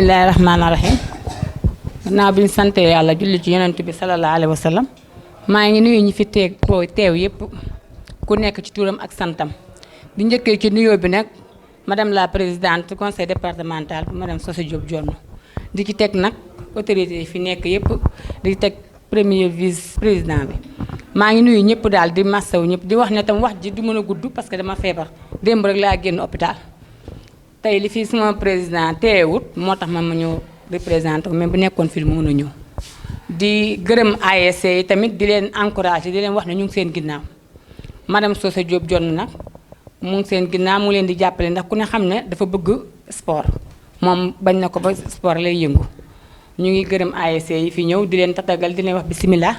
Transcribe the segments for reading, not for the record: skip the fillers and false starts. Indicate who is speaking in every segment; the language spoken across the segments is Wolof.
Speaker 1: bismillahi rahmaani rahim gannaaw bi ñu sante yàlla julli ci yonent bi sallallahu alayhi wa sallam maa ngi nuyu ñi fi teew yëpp ku nekk ci turam ak santam di njëkkee ci nuyoo bi nag madame la présidente conseil départemental madame Socé Diop Dione di ci teg nag autorité yi fi nekk yëpp di teg premier vice président bi maa ngi nuyu ñëpp daal di massaw ñëpp di wax ne tam wax ji du mën a gudd parce que dama feebar démb rek laa génn hôpital tey li fi suma président teewut moo tax ma ñëw représenté ko même bu nekkoon fii mu mën a ñëw di gërëm ASC yi tamit di leen encouragé di leen wax ne ñu ngi seen ginnaaw madame Socé Diop Dione nag mu ngi seen ginnaaw mu leen di jàppale ndax ku ne xam ne dafa bëgg sport moom bañ na ko ba sport lay yëngu ñu ngi gërëm ASC yi fi ñëw di leen tatagal di leen wax bisimilah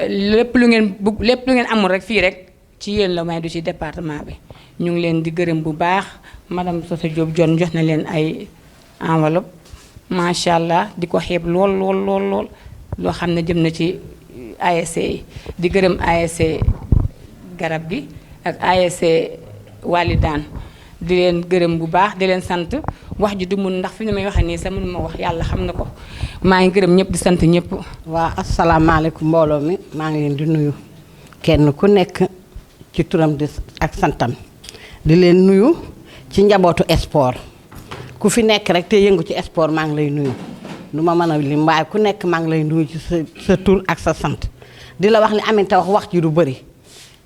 Speaker 1: lépp lu ngeen amul rek fii rek ci yéen la may du ci département bi ñu ngi leen di gërëm bu baax madame Socé Diop Dione jox na leen ay enveloppe macha allah di ko xeeb lool loo xam ne jëm na ci ASC yi di gërëm ASC garab gi ak ASC Walidaan di leen gërëm bu baax di leen sant wax ji du mun ndax fi ñu may waxee nii sax mënu ma wax yàlla xam na ko maa ngi gërëm ñëpp di sant ñëpp.
Speaker 2: waa asalaamaaleykum mbooloo mi maa ngi leen di nuyu kenn ku nekk ci turam di ak santam di leen nuyu ci njabootu sport ku fi nekk rek te yëngu ci sport maa ngi lay nuyu du ma mën a lim waaye ku nekk maa ngi lay nuyu ci sa tur ak sa sant di la wax ni Aminta wax ji du bëri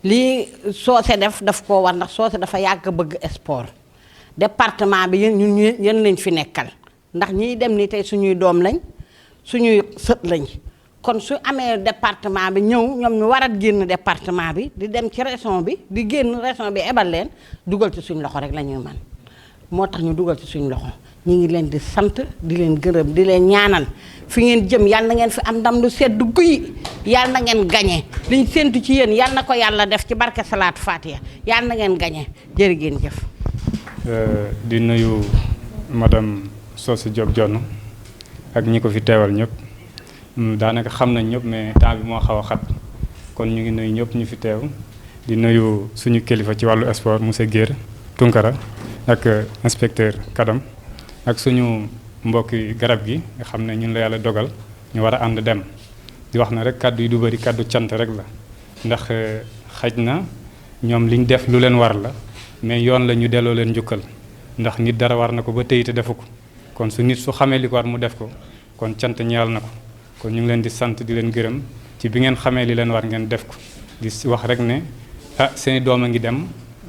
Speaker 2: lii Socé daf koo war ndax Socé dafa yàgg bëgg sport département bi yéen lañ fi nekkal ndax ñiy dem ni tey suñuy doom lañ suñuy sët lañ kon su amee département bi ñëw ñoom ñu war a génn département bi di dem ci région bi di génn région bi ebal leen dugal ci suñ loxo rek la ñuy man moo tax ñu dugal ci suñ loxo ñu ngi leen di sant di leen gërëm di leen ñaanal fi ngeen jëm yàlla na ngeen fi am ndam lu sedd guy yàlla na ngeen gañe liñ séntu ci yéen yàlla na ko yàlla def ci barke salaatu Fatiha yàlla na ngeen gañe jërë ngeen jëf.
Speaker 3: di nuyu madame Socé Diop Dione ak ñi ko fi teewal ñëpp daanaka xam nañ ñëpp mais temps bi moo xaw a xat kon ñu ngi nuyu ñëpp ñu fi teew di nuyu suñu kilifa ci wàllu sport monsieur Guèye Tunkara ak inspecteur Kadam ak suñu mbokki garab gi nga xam ne ñun la yàlla dogal ñu war a ànd dem di wax na rek kàddu yi du bëri kàddu cant rek la ndax xaj na ñoom liñ def lu leen war la mais yoon la ñu delloo leen njukkal ndax nit dara war na ko ba tey te defu ko kon su nit su xamee li ko war mu def ko kon cant ñeel na ko kon ñu ngi leen di sant di leen gërëm ci bi ngeen xamee li leen war ngeen def ko di wax rek ne seeni doom a ngi dem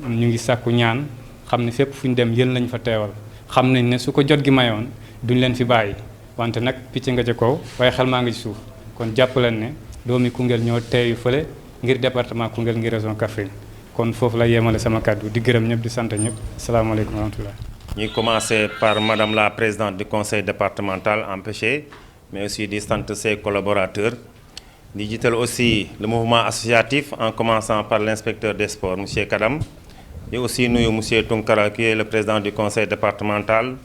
Speaker 3: ñu ngi sàkku ñaan xam ne fépp fu ñu dem yéen lañ fa teewal xam nañ ne su ko jot gi mayoon duñ leen fi bàyyi wante nag picc nga ca kaw waaye xel maa ngi ci suuf kon jàpp leen ne doomi Koungheul ñoo teeyu fële ngir département Koungheul ngir région Kaffrine kon foofu la yemale sama kàddu di gërëm ñëpp di sant ñëpp salaamaaleykum wa rahmatulah.
Speaker 4: ñuy commencer par madame la présidente du conseil départemental empêché mais aussi di sant ses collaborateurs di jiital aussi le mouvement associatif en commençant par l'inspecteur des sports monsieur Kadam et aussi nuyu monsieur Tunkara qui est le président du conseil départemental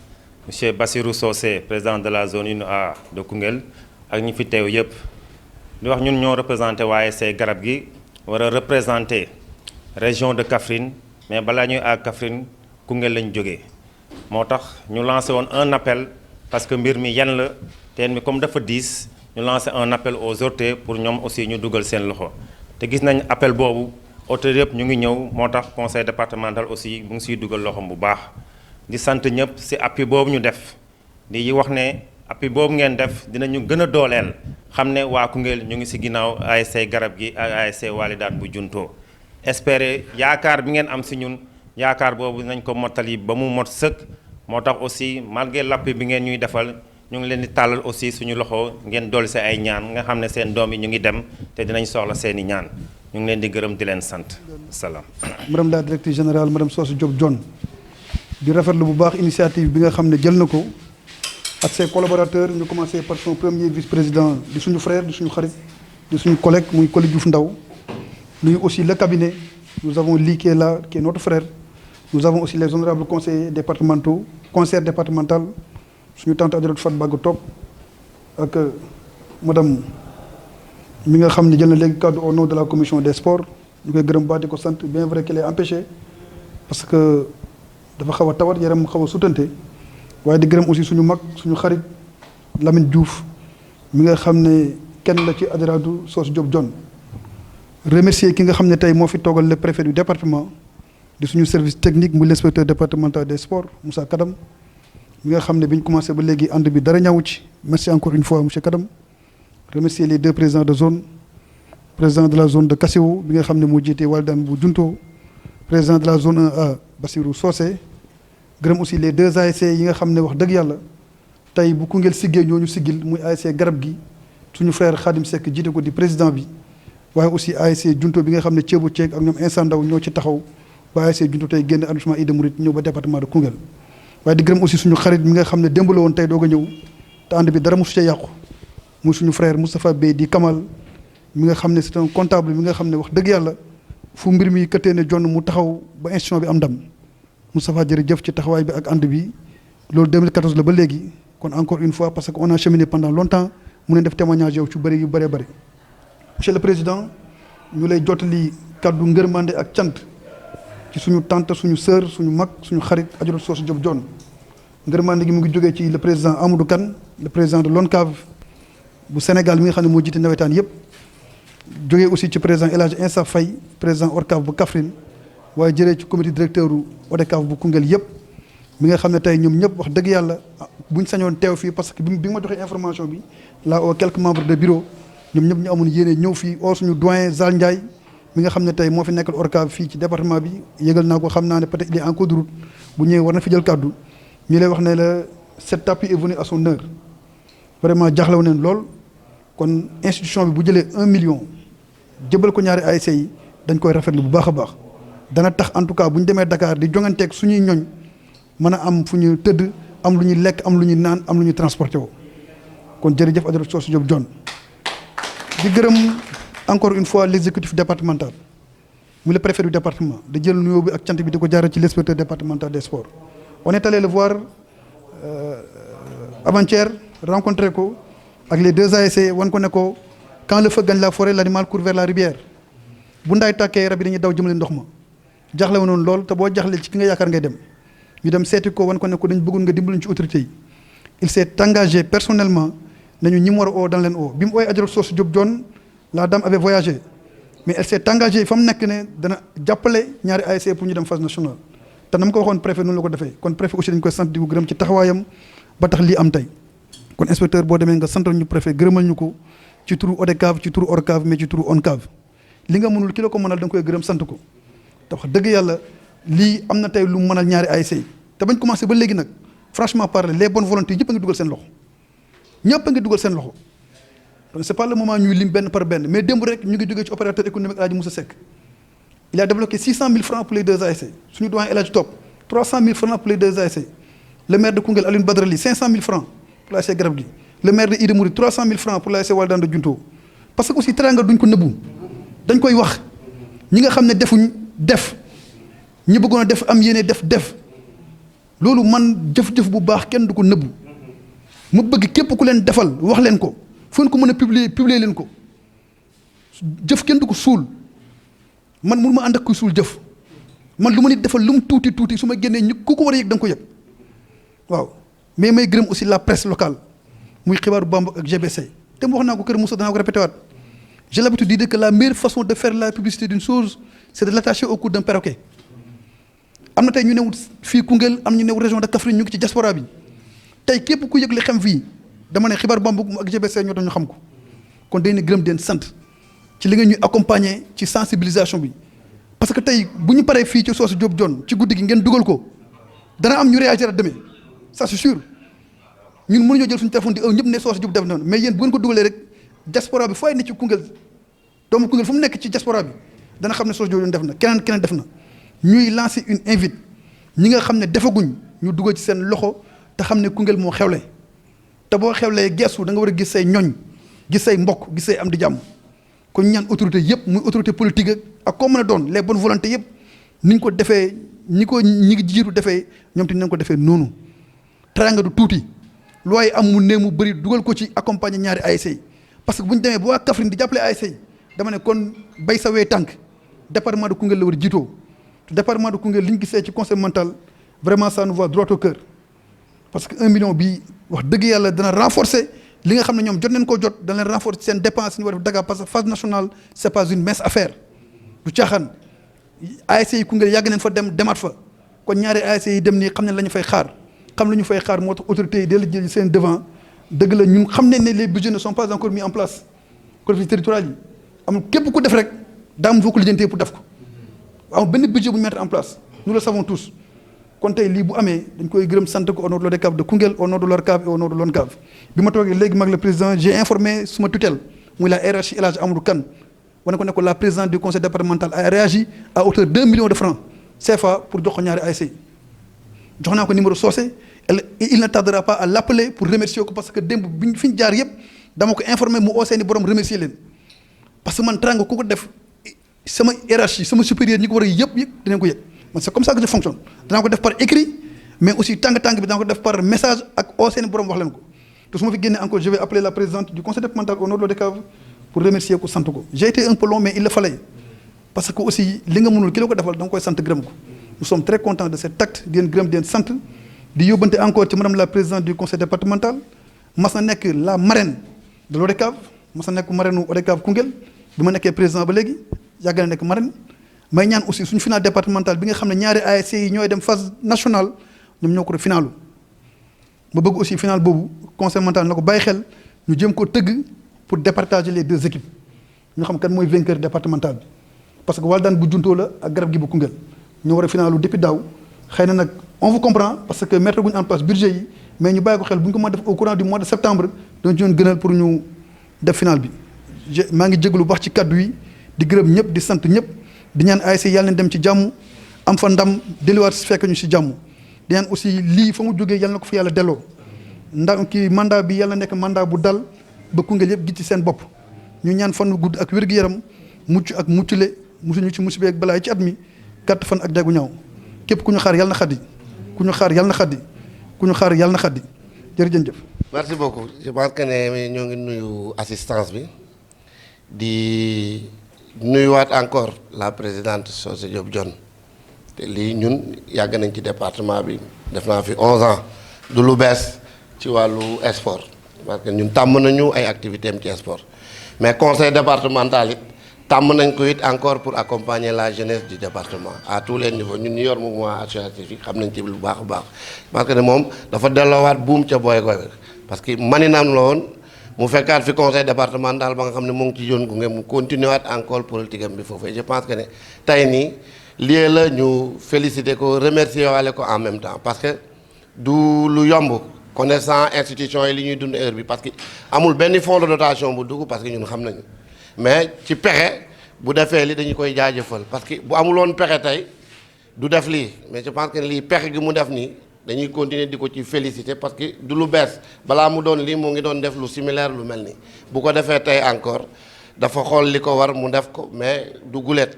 Speaker 4: monsieur Bassirou Socé président de la zone 1A de Koungheul ak ñi fi teew yëpp di wax ñun ñoo représenté waaye say garab gi war a représenté région de Kaffrine mais balaa ñuy à Kaffrine Koungheul lañ jógee moo tax ñu lancé woon un appel parce que mbir mi yan la teen mi comme dafa diis ñu lancé un appel aux autorités pour ñoom aussi ñu dugal seen loxo te gis nañ appel boobu autorités yëpp ñu ngi ñëw moo tax conseil départemental aussi mu ngi siy dugal loxoom bu baax di sant ñëpp si appui boobu ñu def di wax ne appui boobu ngeen def dinañu gën a dooleel xam ne waa Koungheul ñu ngi si ginnaaw ASC garab gi ak ASC Walidaan bu Junto espérer yaakaar bi ngeen am si ñun yaakaar boobu nañ ko mottali ba mu mot sëkk moo tax aussi malgré l'appui bi ngeen ñuy defal ñu ngi leen di tàllal aussi suñu loxo ngeen dolli si ay ñaan nga xam ne seen doom yi ñu ngi dem te dinañ soxla seeni ñaan ñu ngi leen di gërëm di leen sant salaam.
Speaker 5: madame la directrice générale madame Socé Diop Dione di rafetlu bu baax initiative bi nga xam ne jël na ko ak ses collaborateurs ñu commencé par son premier vice-président di suñu frère di suñu xarit di suñu collègue muy Coly Diouf Ndaw nuyu aussi le cabinet nous avons Ly qui est là qui est notre frère nous avons aussi les honorables conseillers départementaux conseil départemental suñu tante Adjaratou Fat Bagou Top ak madame mi nga xam ne jël na léegi cadre au nom de la commission des sports ñu koy gërëm baax di ko sant bien vrai qu'elle est empêchée parce que dafa xaw a tawat yaram xaw a sutante waaye di gërëm aussi suñu mag suñu xarit Lamine Diouf mi nga xam ne kenn la ci Adjaratou Socé Diop Dione remercier ki nga xam ne tey moo fi toogal le préfet du département di suñu service technique muy l'inspecteur départemental des sports Moussa Kadam mi nga xam ne bi ñu commencé ba léegi ànd bi dara ñawu ci merci encore une fois monsieur Kadam. Remercier les 2 présidents de zone président de la zone de Kasseo bi nga xam ne moo jiite Waldaan bu Junto président de la zone 1A Bassirou Socé gërëm aussi les 2 ASC yi nga xam ne wax dëgg yàlla tey bu Koungheul siggee ñooñu siggil muy ASC Garab gi suñu frère Khadim Seck jiite ko di président bi waaye aussi ASC Junto bi nga xam ne ceebu ceeg ak ñoom instant ndaw ñoo ci taxaw ba ASC Junto tey génn arrondissement Ida Mouride ñëw ba département de Koungheul waaye di gërëm aussi suñu xarit mi nga xam ne démb la woon tey doog a ñëw te ànd bi dara mosu ca yàqu muy suñu frère Moustapha Bey di Kamal mi nga xam ne c'est un comptable mi nga xam ne wax dëgg yàlla fu mbir mi këttee ne jonn mu taxaw ba institution bi am ndam Moustapha jërëjëf ci taxawaay bi ak ànd bi loolu 2014 la ba léegi kon encore une fois parce que on a cheminé pendant longtemps mu ne def témoignage yow ci bëri yu bëree bëri. Monsieur le président ñu lay jottali kaddu ngërmande ak cant ci suñu tante suñu sœur suñu mag suñu xarit Adjaratou Socé Diop Dione ngërmande gi mu ngi jógee ci le président Amadou Kane le président de l'ONCAV bu Sénégal mi nga xam ne moo jiite nawetaan yëpp jógee aussi ci président El Hadj Insa Faye président ORCAV bu Kaffrine waaye jëlee ci comité directeur u ODCAV bu Koungheul yëpp mi nga xam ne tey ñoom ñëpp wax dëgg yàlla buñ sañoon teew fii parce que bi ma joxee information bi là aux quelques membres de bureau ñoom ñëpp ñu amoon yéene ñëw fii oo suñu doyen Zal Ndiaye mi nga xam ne tey moo fi nekkal ORCAV fii ci département bi yëgal naa ko xam naa ne peut-être il est en cours de route bu ñëwee war na fi jël kàddu ñu lay wax ne la cet appui est venu à son heure vraiment jaaxlew neen lool kon institution bi bu jëlee 1 million jëbal ko ñaari ASC yi dañ koy rafetlu bu baax a baax dana tax en tout cas bu ñu demee Dakar di jonganteeg suñuy ñoñ mën a am fu ñu tëdd am lu ñuy lekk am lu ñuy naan am lu ñuy transporté woo kon jërëjëf Adjaratou Socé Diop Dione di gërëm encore une fois l'exécutif départemental mu le préfet du département da jël nuyoo bi ak cant bi di ko jaaree ci l'inspecteur départemental des sports on est allé le voir avant-hier rencontré ko ak les 2 ASC wan ko ne ko quand le feu gagne la forêt l'animal court vers la rivière bu ndaay tàkkee rab yi dañuy daw jëmale ndox ma jaaxle woon noonu lool te boo jaaxlee ci ki nga yaakaar ngay dem ñu dem seeti ko wan ko ne ko dañ bëggoon nga dimbali ci autorité yi il s'est engagé personnellement nañu ñi mu war a oo dana leen oo bi mu ooy Adjaratou Socé Diop Dione la dame avait voyagé mais elle s'est engagée fa mu nekk ne dana jàppale ñaari ASC pour ñu dem phase nationale te na ma ko waxoon préfet noonu la ko defee kon préfet aussi dañ koy sant di ko gërëm ci taxawaayam ba tax lii am tey kon inspecteur boo demee nga santal ñu préfet gërëmal ñu ko ci turu ODCAV ci turu ORCAV mais ci turu ONCAV li nga mënul ki la ko mënal da nga koy gërëm sant ko te wax dëgg yàlla lii am na tey lu mënal ñaari ASC te bañ commencé ba léegi nag franchement parler les bonnes volontés ñëpp a ngi dugal seen loxo ñëpp a ngi dugal seen loxo donc c'est pas le moment ñuy lim benn par benn mais démb rek ñu ngi jógee ci opérateur économique El Hadj Moussa Seck il a débloqué 600 000 francs pour les 2 ASC suñu doyen El Hadj Top 300 000 francs pour les 2 ASC le maire de Koungheul Alioune Badara Ly 500 000 francs pour l'ASC Garab gi le maire de Ida Mouride 300 000 francs pour l'ASC Waldaan de Junto parce que aussi teranga duñ ko nëbbu dañ koy wax ñi nga xam ne defuñ def ñi bëggoon a def am yéene def loolu man jëf-jëf bu baax kenn du ko nëbbu mu bëgg képp ku leen defal wax leen ko fu ñu ko mën a publier leen ko jëf kenn du ko suul man mënu ma ànd ak kuy suul jëf man lu ma nit defal lu mu tuuti su ma génnee ñu ku ko war a yëg da nga ko yëg waaw mais may gërëm aussi la presse locale muy xibaaru Bambok ak GBC te mu wax naa ko kër Moussa danaa ko répété waat j'ai l'habitude de dire que la meilleure façon de faire la publicité d'une chose c'est de l'attacher au cou d'un perroquet am na tey ñu newut fii Koungheul am ñu new région de Kaffrine ñu ngi ci diaspora bi tey képp ku yëg li xam fii dama ne xibaar Bambok ak GBC ñoo tax ñu xam ko kon dañ ne gërëm den sant ci li nga ñuy accompagner ci sensibilisation bi parce que tey bu ñu paree fii ci Socé Diop Dione ci guddi gi ngeen dugal ko dana am ñu réagir demee ça c'est sûr ñun mënuñoo jël suñu téléphone di ñëpp ne Socé Diop def noonu mais yéen bu ngeen ko dugalee rek diaspora bi fooy ne ci Koungheul doomu Koungheul fu mu nekk ci diaspora bi dana xam ne Socé Diop def na keneen def na ñuy lancer une invite ñi nga xam ne defaguñ ñu dugal ci seen loxo te xam ne Koungheul moo xewle te boo xewlee geesu da nga war a gis say ñoñ gis say mbokk gis say am di jàmm kon ñaan autorité yëpp muy autorité politique ak koo mën a doon les bonnes volontés yëpp ni ñu ko defee ñi ngi jiitu defee ñoom te nañ ko defee noonu teranga du tuuti looy am mu néew mu bëri dugal ko ci accompagner ñaari ASC yi parce que bu ñu demee ba waa Kaffrine di jàppale ASC yi dama ne kon bay sa wee tànk département de Koungheul la war a jiitoo te département de Koungheul li ñu gisee ci conseil mental vraiment ça nous va droit au cœur parce que 1 million bi wax dëgg yàlla dana renforcer li nga xam ne ñoom jot nañ koo jot dana leen renforcer seen dépense ñu war a def Dakar parce que phase nationale c'est pas une mince affaire du caaxaan ASC yi Koungheul yàgg nañ fa demaat fa kon ñaari ASC yi dem nii xam ne la ñu fay xaar xam la ñu fay xaar moo tax autorités yi dee la jël seen devant dëgg la ñun xam nañ ne les budgets ne sont pas encore mis en place collectivités territoriales yi amul képp ku def rek daa am foo ko lijjantee pour def ko amul benn budget bu ñu mettre en place nous le savons tous kon tey lii bu amee dañ koy gërëm sant ko au nom de l'ODCAV de Koungheul au nom de l'ORCAV et au nom de l'ONCAV bi ma toogee léegi mag le président j'ai informé suma tutelle muy la hiérarchie El Hadj Amadou Kane wane ko ne ko la présidente du conseil départemental a réagi à hauteur de 2 millions de francs CFA pour jox ko ñaari ASC jox naa ko numéro Socé il ne tardera pas à l'appeler pour remercier ko parce que démb biñ fi ñu jaar yëpp dama ko informé mu oo seeni borom remercier leen parce que man teraanga ku ko def sama hiérarchie sama supérieur ñi ko war a yëpp dinañ ko yëg man c'est comme ça que je fonctionne danaa ko def par écrit mais aussi tàng bi danaa ko def par message ak oo seeni borom wax leen ko te su ma fi génnee encore je vais appeler la présidente du conseil départemental au nom de l'ODCAV pour remercier ko sant ko j'ai été un peu long mais il le fallait parce que aussi li nga mënul ki la ko defal da nga koy sant gërëm ko nous sommes très contents de cet acte di leen gërëm di leen sant di yóbbante encore ci madame la présidente du conseil départemental mas na nekk la marraine de l'ODCAV mas na nekk marraine u ODCAV Koungheul bi ma nekkee président ba léegi yàgg na nekk marraine may ñaan aussi suñu final départemental bi nga xam ne ñaari ASC yi ñooy dem phase nationale ñoom ñoo ko def finalu ma bëgg aussi final boobu conseil mental na ko bàyyi xel ñu jëm ko tëgg pour départager les 2 équipes ñu xam kan mooy vainqueur départemental bi parce que Waldaan bu Juntoo la ak Garab gi bu Koungheul ñoo war a finalu depuis daaw xëy na nag on vous comprend parce que mettre guñu en place budget yi mais ñu bàyyi ko xel bu ñu ko mën def au courant du mois de septembre dañu ci doon gënal pour ñu def final bi maa ngi jégalu baax ci kaddu yi di gërëm ñëpp di sant ñëpp di ñaan ASC yàlla nañ dem ci jàmm am fa ndam delluwaat si fekk ñu si jàmm di ñaan aussi lii fa mu jógee yàlla na ko fi yàlla delloo ndax kii mandat bi yàlla nekk mandat bu dal ba Koungheul yëpp gis ci seen bopp ñu ñaan fan gudd ak wér-gu-yaram mucc ak muccule musuñu ci musibe ak balaay ci at mi gàtt fan ak déggu ñaaw képp ku ñu xaar yàlla na xaddi ku ñu xaar yàlla na xaddi ku ñu xaar yàlla na xaddi jërëjëf.
Speaker 6: merci beaucoup je pense que ne ñoo ngi nuyu assistance bi di nuyuwaat encore la présidente Socé Diop Dione te lii ñun yàgg nañ ci département bi def naa fi 11 ans du lu bees ci wàllu sport parce que ñun tàmm nañu ay activités am ci sport mais conseil départemental it tàmm nañ ko it encore pour accompagner la jeunesse du département à tous les niveaux ñun ñu yor mouvement associatif yi xam nañ ci lu baax a baax parce que ne moom dafa delloowaat buum ca booy goy parce que maninam la woon mu fekkaat fi conseil départemental ba nga xam ne mu ngi ci yoon gunge mu continuer waat encore politique am bi foofu et je pense que ne tey nii lii la ñu féliciter ko remercier waale ko en même temps parce que du lu yomb connaissant institution yi li ñuy dund heure bi parce que amul benn fonds de dotation bu dugg parce que ñun xam nañu mais ci pexe bu defee li dañu koy jaajëfal parce que bu amuloon pexe tey du def lii mais je pense que lii pexe gi mu def nii dañuy continuer di ko ci féliciter parce que du lu bees balaa mu doon lii mu ngi doon def lu similaire lu mel nii bu ko defee tey encore dafa xool li ko war mu def ko mais du guléet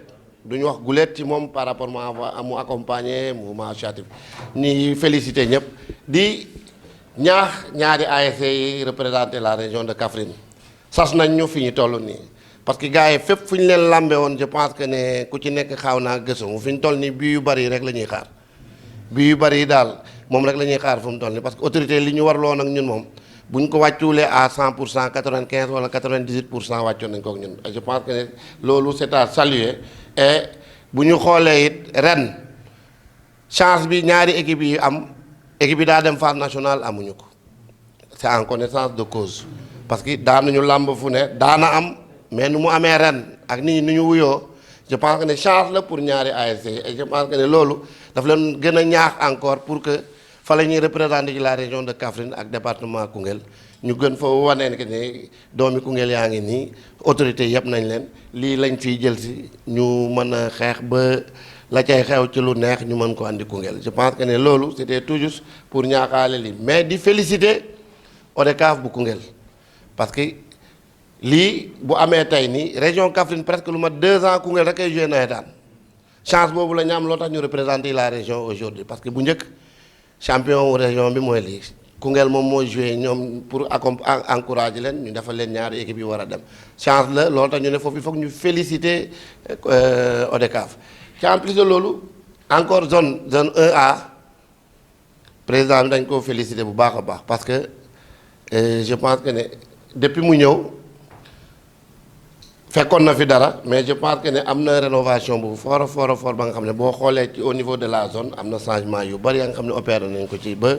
Speaker 6: duñu wax guléet ci moom par rapport mu accompagner mouvement associatif ñi féliciter ñëpp di ñaax ñaari ASC yi représenter la région de Kaffrine sas nañ ñu fi ñu toll nii parce que gars yi fépp fu ñu leen lambe woon je pense que ne ku ci nekk xaaw naa gëstu fi ñu toll nii bii yu bari rek la ñuy xaar bii yu bari daal moom rek la ñuy xaar fu mu toll nii parce que autorité li ñu warloon ak ñun moom bu ñu ko wàccuulee à 100% 95 wala 98% wàccoon nañ ko ak ñun je pense que ne loolu c'est à saluer et bu ñu xoolee it ren chance bi ñaari équipe yi am équipe yi daa dem phase nationale amuñu ko c'est en connaissance de cause parce que daanuñu làmb fu ne daana am mais nu mu amee ren ak nit ñi nu ñu wuyoo je pense que ne chance la pour ñaari ASC et je pense que ne loolu daf leen gën a ñaax encore pour que fa la ñuy représenter ci la région de Kaffrine ak département Koungheul ñu gën fa waneen que ne doomi Koungheul yaa ngi nii autorité yëpp nañ leen lii lañ fiy jël si ñu mën a xeex ba la cay xew ci lu neex ñu mën ko andi Koungheul je pense que ne loolu c'était tout juste pour ñaaxaale lii mais di féliciter ODCAV bu Koungheul parce que lii bu amee tey nii région Kaffrine presque lu mat 2 ans Koungheul rek ay joué nawetaan chance boobu la ñu am loo tax ñu représenter la région aujourd'hui parce que bu njëkk champion région bi mooy lii Koungheul moom moo joué ñoom pour encourager leen ñu defal leen ñaari équipe yi war a dem chance la loolu tax ñu ne foofu il faut que ñu féliciter ODCAV ci en plus de loolu encore zone 1A président bi dañ ko féliciter bu baax a baax parce que je pense que ne depuis mu ñëw fekkoon na fi dara mais je pense que ne am na rénovation bu fort ba nga xam ne boo xoolee ci au niveau de la zone am na changement yu bari ya nga xam ne opéré nañ ko ci ba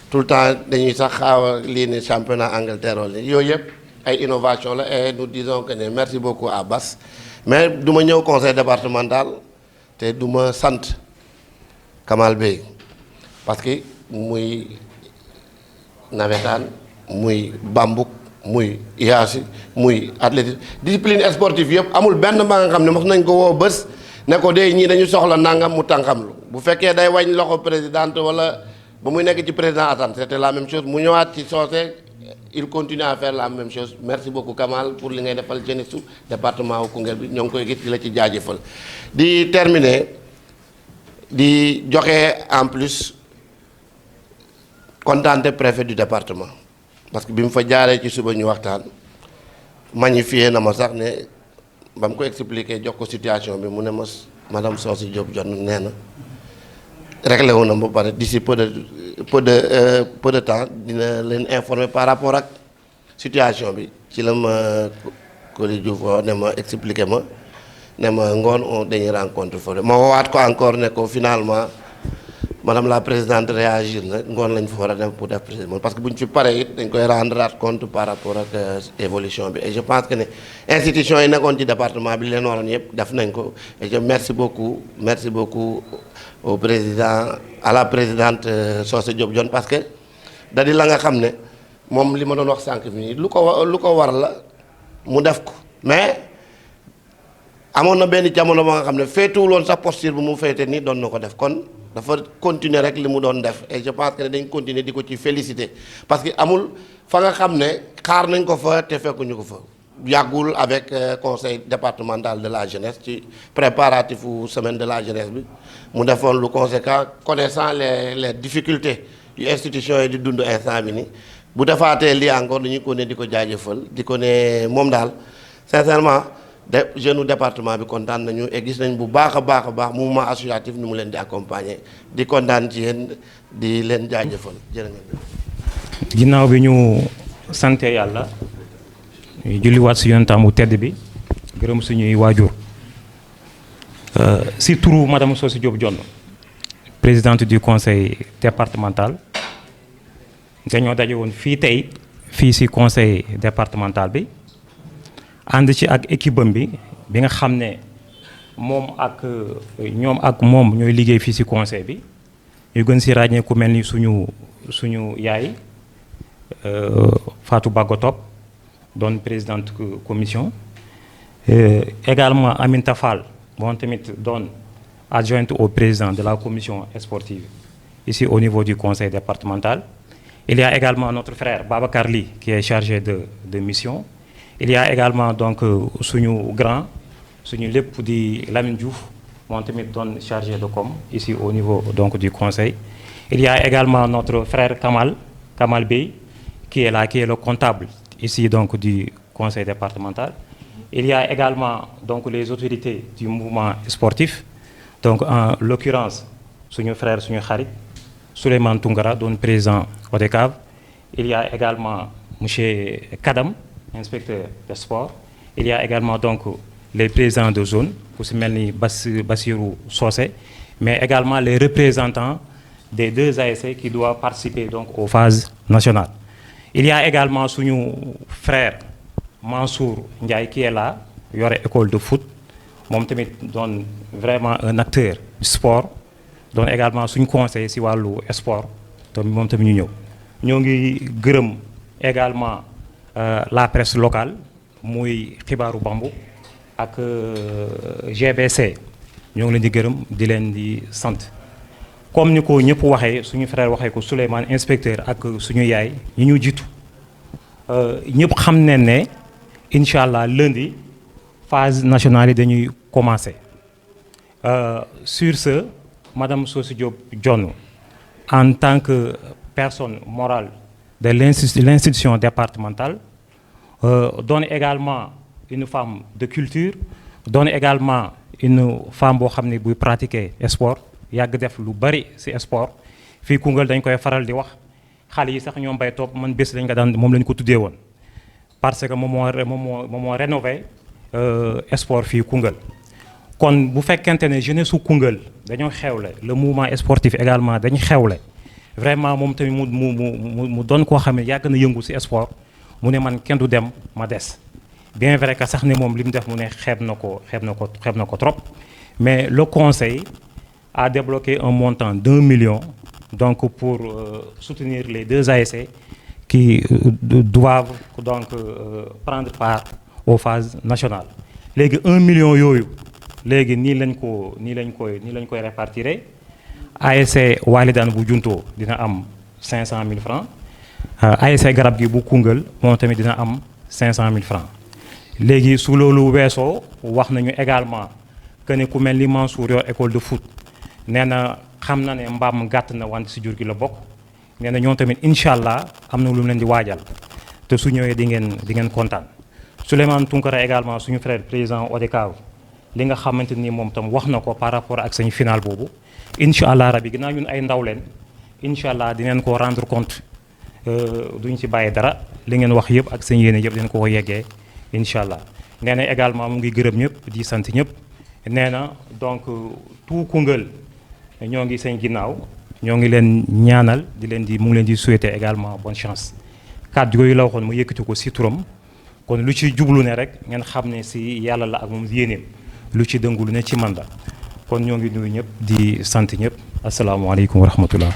Speaker 6: tout le temps dañuy sax xaaw a lii ni championnat Angleterre wala yooyu yëpp ay innovation la et nous disons que ne merci beaucoup à Bass mais du ma ñëw conseil départemental te du ma sant Kamal Bey parce que muy nawetaan muy bambuk muy iyaasi muy athlétisme discipline sportive yëpp amul benn ba nga xam ne mos nañ ko woo bés ne ko de ñii dañu soxla nangam mu tànqamlu bu fekkee day wañ loxo présidente wala ba muy nekk ci président Assane c'était la même chose mu ñëwaat ci Socé il continue à faire la même chose merci beaucoup Kamal pour li ngay defal jeunesse su département wu Koungheul bi ñoo ngi koy gis di la ci jaajëfal di terminer di joxe en plus contenté préfet du département parce que bi mu fa jaaree ci suba ñu waxtaan magnifié na ma sax ne ba mu ko expliqué jox ko situation bi mu ne ma madame Socé Diop Dione nee na réglé wu na ba pare d'ici peu de temps dina leen informer par rapport ak situation bi ci la ma Coly Diouf ne ma expliqué ma ne ma ngoon dañuy rencontre foofu ma woowaat ko encore ne ko finalement madame la présidente réagir na ngoon lañ fa war a dem pour def président parce que bu ñu fi paree it dañ koy rendre compte par rapport ak évolution bi et je pense que ne institution yi nekkoon ci département bi leen waroon yëpp def nañ ko et je merci beaucoup au président à la présidente Socé Diop Dione parce que da di la nga xam ne moom li ma doon wax sànq bi nii lu ko war la mu def ko mais amoon na benn jamono ba nga xam ne féetuwuloon sax posture bu mu féete nii doon na ko def kon dafa continuer rek li mu doon def et je pense que ne dañ continuer di ko ci féliciter parce que amul fa nga xam ne xaar nañ ko fa te fekkuñu ko fa yàggul avec conseil départemental de la jeunesse ci préparatif u semaine de la jeunesse bi mu defoon lu conséquent connaissant les difficultés yu institution yi di dund instant bi ni bu defaatee lii encore dañuy ko ne di ko jaajëfal di ko ne moom daal sincèrement jeune département bi kontaan nañu et gis nañ bu baax a baax mouvement associatif ni mu leen di accompagner di kontaan ci yéen di leen jaajëfal jërë ngeen.
Speaker 7: ginnaaw bi ñu sante yàlla julliwaat si yonentam bu tedd bi gërëm suñuy waajur si turu madame Socé Diop Dione présidente du conseil départemental dañoo daje woon fii si conseil départemental bi ànd ci ak équipe bi nga xam ne moom ak moom ñooy liggéey fii si conseil bi ñu gën si ràññee ku mel ni suñu yaay Fatou Bago Top doon présidente commission également Aminta Fall bon tamit doon adjointe au président de la commission sportive ici au niveau du conseil départemental. Il y a également notre frère Babacar Ly qui est chargé de mission. Il y a également donc suñu grand suñu lépp di Lamine Diouf moom tamit doon chargé de com ici au niveau donc du conseil. Il y a également notre frère Kamal Bey qui est là, qui est le comptable ici donc du conseil départemental. Il y a également donc les autorités du mouvement sportif, donc en l'occurrence suñu frère suñu xarit Souleymane Toungara doon président ODCAV. Il y a également monsieur Kadam, inspecteur des sports. Il y a également donc les présidents de zone ku si mel ni Bassirou Socé, mais également les représentants des deux ASC qui doivent participer donc aux phases nationales. Il y a également suñu frère Mansour Ndiaye qui est là yore école de foot moom tamit doon vraiment un acteur du sport doon également suñu conseiller si wàllu sport te moom tamit ñu ñëw. ñoo ngi gërëm également la presse locale muy xibaaru Bambou ak GBC ñoo ngi leen di gërëm di leen di sant. comme ni ko ñëpp waxee suñu frère waxee ko Souleymane inspecteur ak suñu yaay ñi ñu jiitu ñëpp xam nañ ne incha allah lundi phase nationale yi dañuy commencer sur ce madame Socé Diop Dione en tant que personne morale de l'institution départementale donne également une femme de culture donne également une femme boo xam ne buy pratiquer sport yàgg def lu bari ci sport fii Koungheul dañ koy faral di wax xale yi sax ñoom bay topp man bés lañ ko daan moom lañ ko tuddee woon parce que moom moo rénové sport fii Koungheul. kon bu fekkente ne jeunesse su Koungheul dañoo xewle le mouvement sportif également dañu xewle vraiment moom tamit mu doon koo xam ne yàgg na yëngu ci sport mu ne man kenn du dem ma des bien vrai que sax ne moom li mu def mu ne xeeb na ko trop mais le conseil a débloqué un montant d'1 million donc pour soutenir les 2 ASC qui doivent donc prendre part aux phases nationales léegi 1 million yooyu léegi nii lañ koy répartir ASC Walidane bu Junto dina am 500 000 francs ASC Garab gi bu Koungheul moom tamit dina am 500 000 francs léegi su loolu weesoo wax nañu également que ne ku mel ni Mansour yor école de foot nee na xam na ne mbaam gàtt na wante si jur gi la bokk nee na ñoom tamit incha allah am na lu mu leen di waajal te su ñëwee di ngeen kontaan Souleymane Tounkara également suñu frère président ODCAV li nga xamante ni moom tam wax na ko par rapport ak sañu final boobu incha allah rabi ginnaaw ñun ay ndaw leen incha allah dinañ ko rendre compte duñ ci bàyyi dara li ngeen wax yëpp ak seen yéene yëpp dinañ ko yeggee incha allah. nee na également mu ngi gërëm ñëpp di sant ñëpp nee na donc tout Koungheul ñoo ngi seen ginnaaw ñoo ngi leen ñaanal mu ngi leen di souhaiter également bonne chance kàddu yooyu la waxoon mu yëkkati ko si turam kon lu ci jublu ne rek ngeen xam ne si yàlla la ak moom yéeneem. lu ci dëngul ne ci man la kon ñoo ngi nuyu ñëpp di sant ñëpp asalaamaaleykum wa rahmatullah